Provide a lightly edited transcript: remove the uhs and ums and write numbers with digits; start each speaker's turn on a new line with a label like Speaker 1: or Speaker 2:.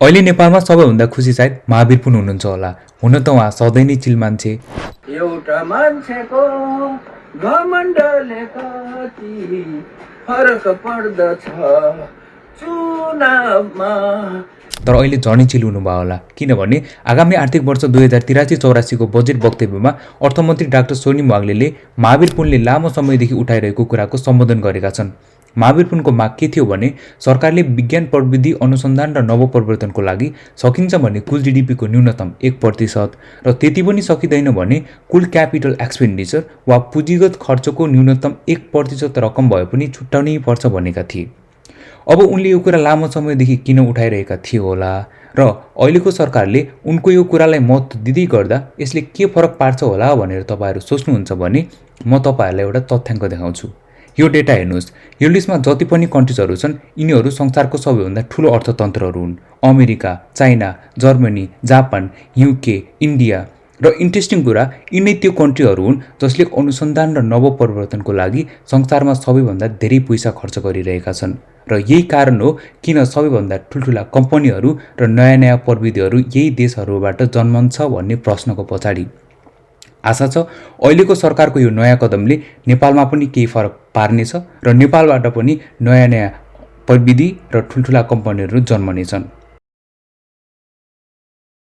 Speaker 1: अहिले नेपालमा सबैभन्दा खुसी सायद महावीर पुन हुनुहुन्छ होला। हुन त उहाँ सधैँ नै चिल मान्छे।
Speaker 2: एउटा मान्छेको घमण्डले कति फरक पर्दछ चुनावमा।
Speaker 1: तर अहिले झनै चिल हुनुभयो होला, किनभने आगामी आर्थिक वर्ष 2083-84 को बजेट वक्तव्यमा अर्थमन्त्री डाक्टर सोनिम वाग्लेले महावीर पुनले लामो समयदेखि उठाइरहेको कुराको सम्बोधन गरेका छन्। महावीर पुनको माग के थियो भने सरकारले विज्ञान प्रविधि अनुसन्धान र नवप्रवर्तनको लागि सकिन्छ भने कुल जीडीपीको न्यूनतम 1% र त्यति पनि सकिँदैन भने कुल क्यापिटल एक्सपेन्डिचर वा पुँजीगत खर्चको न्यूनतम 1% रकम भए पनि छुट्याउनै पर्छ भनेका थिए। अब उनले यो कुरा लामो समयदेखि किन उठाइरहेका थिए होला र अहिलेको सरकारले उनको यो कुरालाई महत्त्व दिँदै गर्दा यसले के फरक पार्छ होला भनेर तपाईहरू सोच्नुहुन्छ भने म तपाईहरूलाई एउटा तथ्याङ्क देखाउँछु। यो डेटा हेर्नुहोस्। यो लिस्टमा जति पनि कन्ट्रिजहरू छन् यिनीहरू संसारको सबैभन्दा ठुलो अर्थतन्त्रहरू हुन्। America, China, Germany, Japan, UK, India. र इन्ट्रेस्टिङ कुरा यिनै त्यो कन्ट्रीहरू हुन् जसले अनुसन्धान र नवप्रवर्तनको लागि संसारमा सबैभन्दा धेरै पैसा खर्च गरिरहेका छन्। र यही कारण हो किन सबैभन्दा ठुल्ठुला कम्पनीहरू र नयाँ नयाँ प्रविधिहरू यही देशहरूबाट जन्मन्छ भन्ने प्रश्नको पछाडि। आशा छ अहिलेको सरकारको यो नयाँ कदमले नेपालमा पनि केही फरक पार्नेछ र नेपालबाट पनि नयाँ नयाँ प्रविधि र ठुल्ठुला कम्पनीहरू जन्मनेछन्।